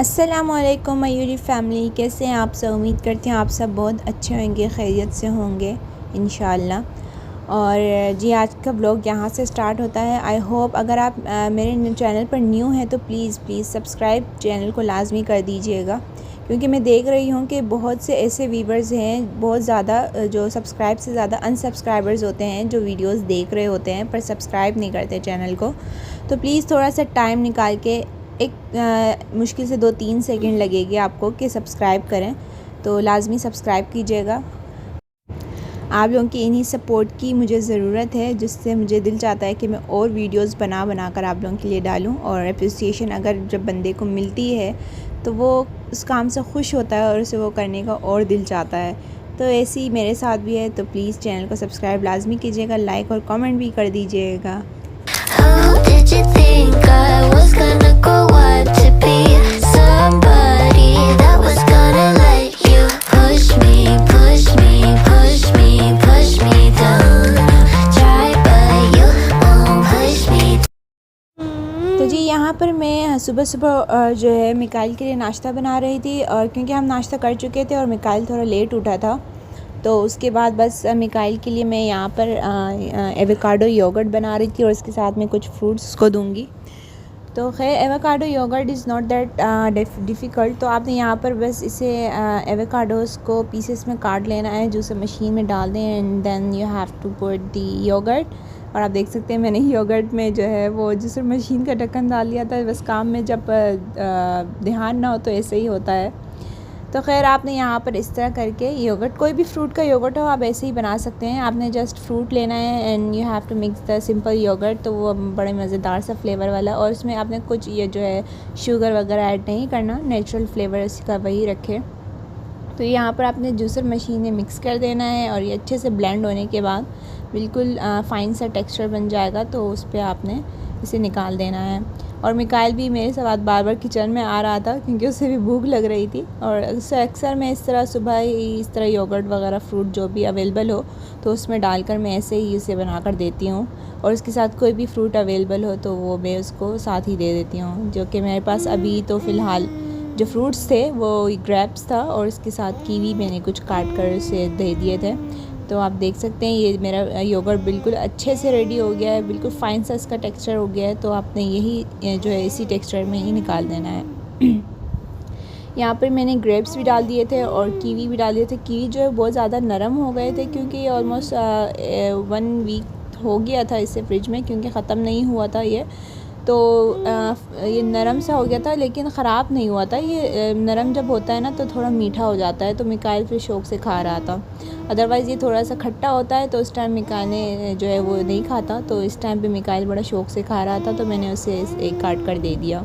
अस्सलामुअलैकुम मयूरी फ़ैमिली, कैसे हैं आप सब। उम्मीद करती हूँ आप सब बहुत अच्छे होंगे, खैरियत से होंगे इंशाल्लाह। और जी आज का ब्लॉग यहाँ से स्टार्ट होता है। आई होप अगर आप मेरे चैनल पर न्यू हैं तो प्लीज़ सब्सक्राइब चैनल को लाजमी कर दीजिएगा, क्योंकि मैं देख रही हूँ कि बहुत से ऐसे व्यूवर्स हैं, बहुत ज़्यादा जो सब्सक्राइब से ज़्यादा अनसब्सक्राइबर्स होते हैं, जो वीडियोस देख रहे होते हैं पर सब्सक्राइब नहीं करते चैनल को। तो प्लीज़ थोड़ा सा टाइम निकाल के एक मुश्किल से 2-3 सेकंड लगेगी आपको कि सब्सक्राइब करें, तो लाजमी सब्सक्राइब कीजिएगा। आप लोगों की इन्हीं सपोर्ट की मुझे ज़रूरत है, जिससे मुझे दिल चाहता है कि मैं और वीडियोस बना कर आप लोगों के लिए डालूं। और अप्रिसिएशन अगर जब बंदे को मिलती है तो वो उस काम से खुश होता है और उसे वो करने का और दिल चाहता है। तो ऐसे ही मेरे साथ भी है, तो प्लीज़ चैनल को सब्सक्राइब लाजमी कीजिएगा, लाइक और कमेंट भी कर दीजिएगा। Did you think I was gonna grow up to be somebody that was gonna let you push me, push me, push me, push me down? Try but you won't push me. तो जी यहाँ पर मैं सुबह सुबह जो है मिकाइल के लिए नाश्ता बना रही थी, और क्योंकि हम नाश्ता कर चुके थे और मिकाइल थोड़ा लेट उठा था, तो उसके बाद बस मिकाइल के लिए मैं यहाँ पर एवोकाडो योगर्ट बना रही थी और इसके साथ में कुछ फ्रूट्स उसको दूँगी। तो खैर avocado yoghurt is not that difficult. तो आपने यहाँ पर बस इसे एवोकाडोस को पीसेस में काट लेना है, जूसर मशीन में डाल दें, and then you have to put the yoghurt. और आप देख सकते हैं मैंने योगर्ट में जो है वो जूसर मशीन का ढक्कन डाल दिया था। बस काम में जब ध्यान ना हो तो ऐसे ही होता है। तो खैर आपने यहाँ पर इस तरह करके योगर्ट, कोई भी फ्रूट का योगर्ट हो आप ऐसे ही बना सकते हैं। आपने जस्ट फ्रूट लेना है and you have to mix the simple yoghurt, तो वो बड़े मज़ेदार सा फ्लेवर वाला। और उसमें आपने कुछ ये जो है शुगर वगैरह ऐड नहीं करना, नेचुरल फ्लेवर इसका वही रखें। तो यहाँ पर आपने जूसर मशीन में मिक्स कर देना है और ये अच्छे से ब्लेंड होने के बाद बिल्कुल फ़ाइन सा टेक्सचर बन जाएगा, तो उस पर आपने इसे निकाल देना है। और मिकाइल भी मेरे साथ बार बार किचन में आ रहा था, क्योंकि उसे भी भूख लग रही थी। और अक्सर मैं इस तरह सुबह ही इस तरह योगर्ट वगैरह फ्रूट जो भी अवेलेबल हो तो उसमें डालकर मैं ऐसे ही इसे बना कर देती हूँ। और उसके साथ कोई भी फ्रूट अवेलेबल हो तो वो मैं उसको साथ ही दे देती हूँ, जो कि मेरे पास अभी तो फ़िलहाल जो फ्रूट्स थे वो ग्रेप्स था, और इसके साथ कीवी मैंने कुछ काट कर उसे दे दिए थे। तो आप देख सकते हैं ये मेरा योगर्ट बिल्कुल अच्छे से रेडी हो गया है, बिल्कुल फ़ाइन सा इसका टेक्सचर हो गया है। तो आपने यही जो है इसी टेक्सचर में ही निकाल देना है। यहाँ पर मैंने ग्रेप्स भी डाल दिए थे और कीवी भी डाल दिए थे। कीवी जो है बहुत ज़्यादा नरम हो गए थे, क्योंकि ऑलमोस्ट 1 वीक हो गया था इसे फ्रिज में, क्योंकि ख़त्म नहीं हुआ था ये। तो ये नरम सा हो गया था, लेकिन ख़राब नहीं हुआ था। ये नरम जब होता है ना तो थोड़ा मीठा हो जाता है, तो मिकाइल फिर शौक़ से खा रहा था। अदरवाइज़ ये थोड़ा सा खट्टा होता है, तो उस टाइम मिकाइल ने जो है वो नहीं खाता, तो इस टाइम पे मिकाइल बड़ा शौक़ से खा रहा था, तो मैंने उसे एक काट कर दे दिया।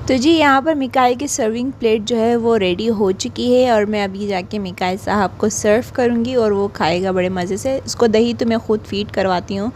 तो जी यहाँ पर मिकाइल की सर्विंग प्लेट जो है वो रेडी हो चुकी है, और मैं अभी जाके मिकाइल साहब को सर्व करूँगी और वो खाएगा बड़े मज़े से। उसको दही तो मैं ख़ुद फीड करवाती हूँ,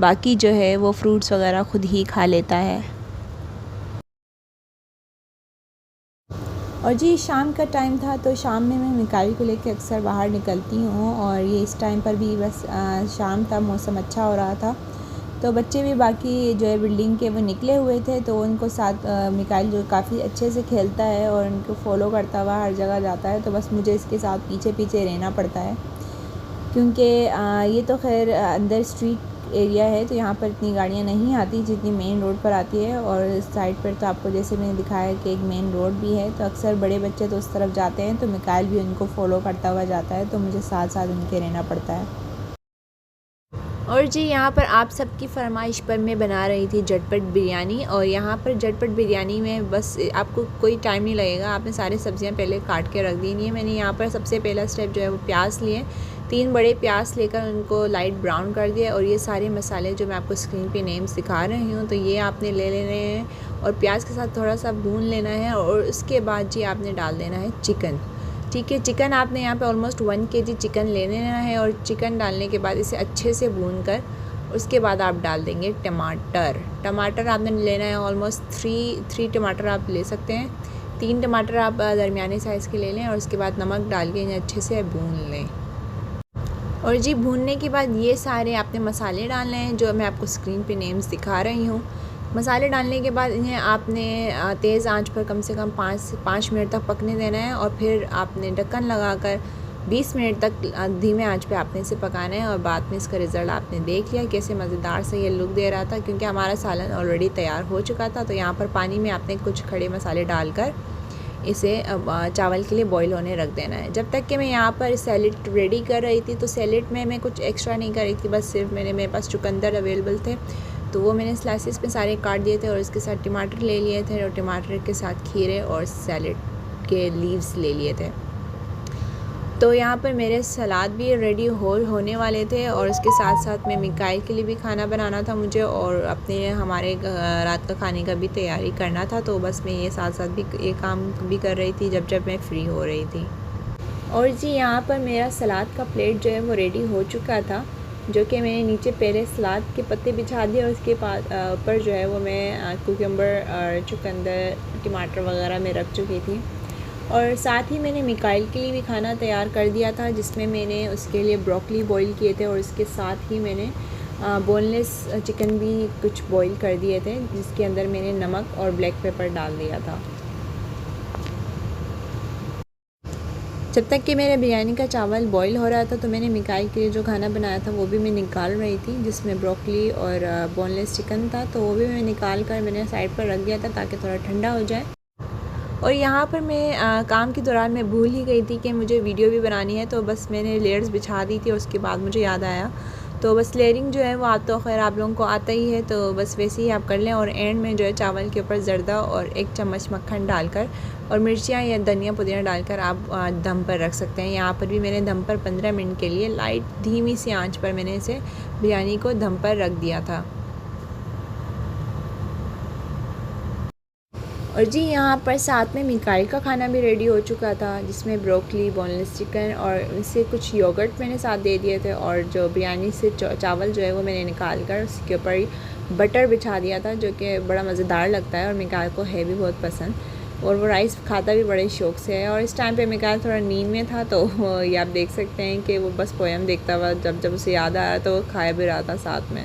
बाकी जो है वो फ्रूट्स वगैरह ख़ुद ही खा लेता है। और जी शाम का टाइम था, तो शाम में मैं मिकाइल को लेकर अक्सर बाहर निकलती हूँ, और ये इस टाइम पर भी बस शाम था, मौसम अच्छा हो रहा था। तो बच्चे भी बाकी जो है बिल्डिंग के वो निकले हुए थे, तो उनको साथ मिकाइल जो काफ़ी अच्छे से खेलता है और उनको फॉलो करता हुआ हर जगह जाता है, तो बस मुझे इसके साथ पीछे पीछे रहना पड़ता है, क्योंकि ये तो खैर अंदर स्ट्रीट एरिया है, तो यहाँ पर इतनी गाड़ियाँ नहीं आती जितनी मेन रोड पर आती है। और इस साइड पर तो आपको जैसे मैंने दिखाया कि एक मेन रोड भी है, तो अक्सर बड़े बच्चे तो उस तरफ जाते हैं, तो मिकाइल भी उनको फॉलो करता हुआ जाता है, तो मुझे साथ साथ उनके रहना पड़ता है। और जी यहाँ पर आप सबकी फरमाइश पर मैं बना रही थी झटपट बिरयानी। और यहाँ पर झटपट बिरयानी में बस आपको कोई टाइम नहीं लगेगा, आपने सारी सब्जियाँ पहले काट के रख देनी है। मैंने यहाँ पर सबसे पहला स्टेप जो है वो प्याज लिए, 3 बड़े प्याज लेकर उनको लाइट ब्राउन कर दिया। और ये सारे मसाले जो मैं आपको स्क्रीन पे नेम्स दिखा रही हूँ, तो ये आपने ले लेने हैं और प्याज के साथ थोड़ा सा भून लेना है। और उसके बाद जी आपने डाल देना है चिकन। ठीक है, चिकन आपने यहाँ पे ऑलमोस्ट 1 kg चिकन ले लेना है, और चिकन डालने के बाद इसे अच्छे से भून कर उसके बाद आप डाल देंगे टमाटर आपने लेना है ऑलमोस्ट 3 टमाटर आप ले सकते हैं। 3 टमाटर आप दरमियाने साइज़ के ले लें, और उसके बाद नमक डाल के इन्हें अच्छे से भून लें। और जी भूनने के बाद ये सारे आपने मसाले डालने हैं जो मैं आपको स्क्रीन पे नेम्स दिखा रही हूँ। मसाले डालने के बाद इन्हें आपने तेज़ आंच पर कम से कम 5 मिनट तक पकने देना है और फिर आपने ढक्कन लगाकर 20 मिनट तक धीमे आंच पे आपने इसे पकाना है। और बाद में इसका रिज़ल्ट आपने देख लिया कैसे मज़ेदार से ये लुक दे रहा था, क्योंकि हमारा सालन ऑलरेडी तैयार हो चुका था। तो यहाँ पर पानी में आपने कुछ खड़े मसाले डालकर इसे चावल के लिए बॉईल होने रख देना है। जब तक कि मैं यहाँ पर सैलेड रेडी कर रही थी, तो सैलेड में मैं कुछ एक्स्ट्रा नहीं कर रही थी, बस सिर्फ मेरे पास चुकंदर अवेलेबल थे तो वो मैंने स्लाइसिस में सारे काट दिए थे और इसके साथ टमाटर ले लिए थे और टमाटर के साथ खीरे और सैलेड के लीव्स ले लिए थे। तो यहाँ पर मेरे सलाद भी रेडी होने वाले थे और इसके साथ साथ में मिकाइल के लिए भी खाना बनाना था मुझे और अपने हमारे रात का खाने का भी तैयारी करना था। तो बस मैं ये साथ साथ भी ये काम भी कर रही थी जब मैं फ्री हो रही थी। और जी यहाँ पर मेरा सलाद का प्लेट जो है वो रेडी हो चुका था, जो कि मैंने नीचे पहले सलाद के पत्ते बिछा दिए और उसके ऊपर जो है वो मैं कुकम्बर और चुकंदर टमाटर वगैरह में रख चुकी थी। और साथ ही मैंने मिकाइल के लिए भी खाना तैयार कर दिया था, जिसमें मैंने उसके लिए ब्रोकली बॉईल किए थे और इसके साथ ही मैंने बोनलेस चिकन भी कुछ बॉईल कर दिए थे, जिसके अंदर मैंने नमक और ब्लैक पेपर डाल दिया था। जब तक कि मेरे बिरयानी का चावल बॉईल हो रहा था तो मैंने मिकाइल के लिए जो खाना बनाया था वो भी मैं निकाल रही थी, जिसमें ब्रोकली और बोनलेस चिकन था। तो वो भी मैं निकाल कर मैंने साइड पर रख दिया था ताकि थोड़ा ठंडा हो जाए। और यहाँ पर मैं काम के दौरान मैं भूल ही गई थी कि मुझे वीडियो भी बनानी है, तो बस मैंने लेयर्स बिछा दी थी और उसके बाद मुझे याद आया। तो बस लेयरिंग जो है वो तो खैर आप लोगों को आता ही है, तो बस वैसे ही आप कर लें। और एंड में जो है चावल के ऊपर ज़र्दा और 1 चम्मच मक्खन डालकर और मिर्चियाँ या धनिया पुदीना डालकर आप दम पर रख सकते हैं। यहाँ पर भी मैंने दम पर 15 मिनट के लिए लाइट धीमी सी आंच पर मैंने इसे बिरयानी को दम पर रख दिया था। और जी यहाँ पर साथ में मिकाइल का खाना भी रेडी हो चुका था, जिसमें ब्रोकली बोनलेस चिकन और इससे कुछ योगर्ट मैंने साथ दे दिए थे। और जो बिरयानी से चावल जो है वो मैंने निकाल कर उसके ऊपर बटर बिछा दिया था, जो कि बड़ा मज़ेदार लगता है और मिकाइल को है भी बहुत पसंद और वो राइस खाता भी बड़े शौक़ से है। और इस टाइम पे मिकाइल थोड़ा नींद में था, तो ये आप देख सकते हैं कि वो बस पोएम देखता हुआ जब उसे याद आया तो वो खाया भी रहा था साथ में।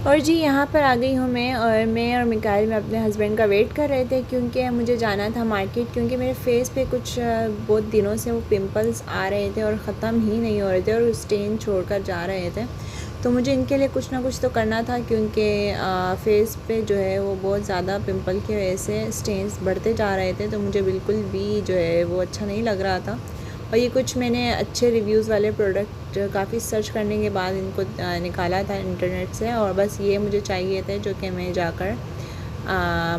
और जी यहाँ पर आ गई हूँ मैं और मिकाइल में अपने हस्बैंड का वेट कर रहे थे, क्योंकि मुझे जाना था मार्केट, क्योंकि मेरे फेस पे कुछ बहुत दिनों से वो पिंपल्स आ रहे थे और ख़त्म ही नहीं हो रहे थे और स्टेन छोड़कर जा रहे थे। तो मुझे इनके लिए कुछ ना कुछ तो करना था, क्योंकि फेस पे जो है वो बहुत ज़्यादा पिंपल की वजह से स्टेन्स बढ़ते जा रहे थे। तो मुझे बिल्कुल भी जो है वो अच्छा नहीं लग रहा था। और ये कुछ मैंने अच्छे रिव्यूज़ वाले प्रोडक्ट काफ़ी सर्च करने के बाद इनको निकाला था इंटरनेट से, और बस ये मुझे चाहिए थे जो कि मैं जाकर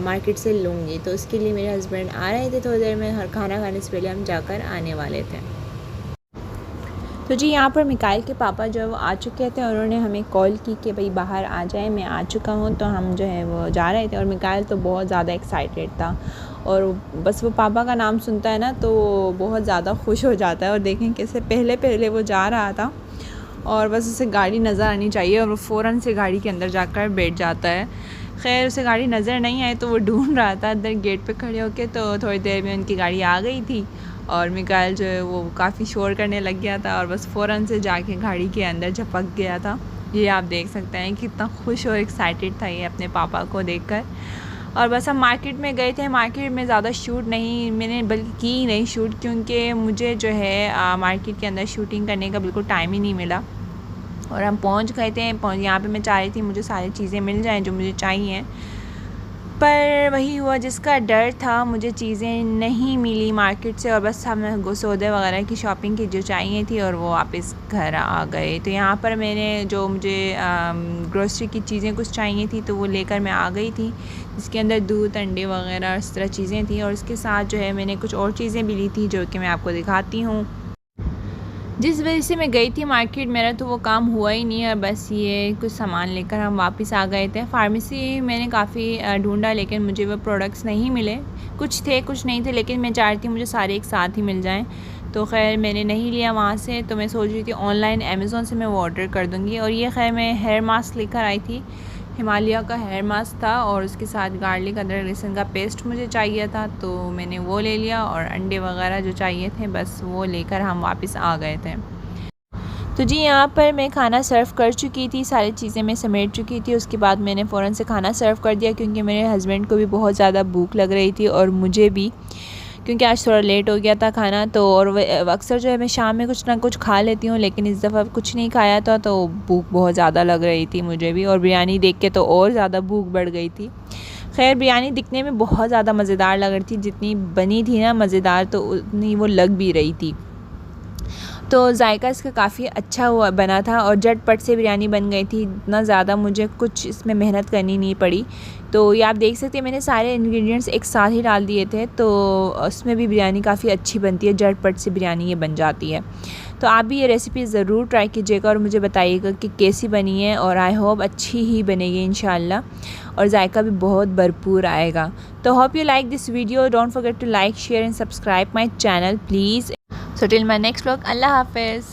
मार्केट से लूँगी। तो उसके लिए मेरे हस्बैंड आ रहे थे थोड़ी देर में, हर खाना खाने से पहले हम जाकर आने वाले थे। तो जी यहाँ पर मिकाइल के पापा जो है वो आ चुके थे और उन्होंने हमें कॉल की कि भाई बाहर आ जाए, मैं आ चुका हूँ। तो हम जो है वो जा रहे थे और मिकाइल तो बहुत ज़्यादा एक्साइटेड था और बस वो पापा का नाम सुनता है ना तो बहुत ज़्यादा खुश हो जाता है। और देखें कैसे पहले वो जा रहा था और बस उसे गाड़ी नज़र आनी चाहिए और वो फ़ौरन से गाड़ी के अंदर जाकर बैठ जाता है। खैर उसे गाड़ी नज़र नहीं आई तो वो ढूंढ रहा था अंदर गेट पे खड़े होके, तो थोड़ी देर में उनकी गाड़ी आ गई थी और मिकाइल जो है वो काफ़ी शोर करने लग गया था और बस फ़ौरन से जाके गाड़ी के अंदर झपक गया था। ये आप देख सकते हैं कितना खुश और एक्साइटेड था ये अपने पापा को देखकर। और बस हम मार्केट में गए थे। मार्केट में ज़्यादा शूट नहीं मैंने बल्कि की नहीं शूट, क्योंकि मुझे जो है मार्केट के अंदर शूटिंग करने का बिल्कुल टाइम ही नहीं मिला। और हम पहुंच गए थे, यहाँ पे मैं चाह रही थी मुझे सारी चीज़ें मिल जाएं जो मुझे चाहिए, पर वही हुआ जिसका डर था, मुझे चीज़ें नहीं मिली मार्केट से और बस हमें सौदे वगैरह की शॉपिंग की जो चाहिए थी और वो वापस घर आ गए। तो यहाँ पर मैंने जो मुझे ग्रोसरी की चीज़ें कुछ चाहिए थी तो वो लेकर मैं आ गई थी, जिसके अंदर दूध अंडे वगैरह इस तरह चीज़ें थी। और इसके साथ जो है मैंने कुछ और चीज़ें भी ली थी जो कि मैं आपको दिखाती हूँ। जिस वजह से मैं गई थी मार्केट, मेरा तो वो काम हुआ ही नहीं है। बस ये कुछ सामान लेकर हम वापस आ गए थे। फार्मेसी मैंने काफ़ी ढूंढा लेकिन मुझे वो प्रोडक्ट्स नहीं मिले, कुछ थे कुछ नहीं थे, लेकिन मैं चाह रही थी मुझे सारे एक साथ ही मिल जाएं। तो खैर मैंने नहीं लिया वहाँ से, तो मैं सोच रही थी ऑनलाइन अमेज़ोन से मैं वो ऑर्डर कर दूँगी। और ये खैर मैं हेयर मास्क लेकर आई थी, हिमालय का हेयर मास्क था और उसके साथ गार्लिक अदरक लहसुन का पेस्ट मुझे चाहिए था, तो मैंने वो ले लिया। और अंडे वगैरह जो चाहिए थे बस वो लेकर हम वापस आ गए थे। तो जी यहाँ पर मैं खाना सर्व कर चुकी थी, सारी चीज़ें मैं समेट चुकी थी। उसके बाद मैंने फ़ौरन से खाना सर्व कर दिया क्योंकि मेरे हस्बैंड को भी बहुत ज़्यादा भूख लग रही थी और मुझे भी, क्योंकि आज थोड़ा लेट हो गया था खाना। तो और अक्सर जो है मैं शाम में कुछ ना कुछ खा लेती हूँ, लेकिन इस दफ़ा कुछ नहीं खाया था तो भूख बहुत ज़्यादा लग रही थी मुझे भी, और बिरयानी देख के तो और ज़्यादा भूख बढ़ गई थी। खैर बिरयानी दिखने में बहुत ज़्यादा मज़ेदार लग रही थी, जितनी बनी थी ना मज़ेदार, तो उतनी वो लग भी रही थी। तो जायका इसका काफ़ी अच्छा हुआ बना था और झटपट से बिरयानी बन गई थी, इतना ज़्यादा मुझे कुछ इसमें मेहनत करनी नहीं पड़ी। तो ये आप देख सकते हैं मैंने सारे इंग्रेडिएंट्स एक साथ ही डाल दिए थे, तो उसमें भी बिरयानी काफ़ी अच्छी बनती है, झटपट से बिरयानी ये बन जाती है। तो आप भी ये रेसिपी ज़रूर ट्राई कीजिएगा और मुझे बताइएगा कि कैसी बनी है, और आई होप अच्छी ही बनेगी इंशाल्लाह, और जायका भी बहुत भरपूर आएगा। तो hope you like this video, don't forget to like, share and subscribe my channel please. So till my next vlog, Allah Hafiz.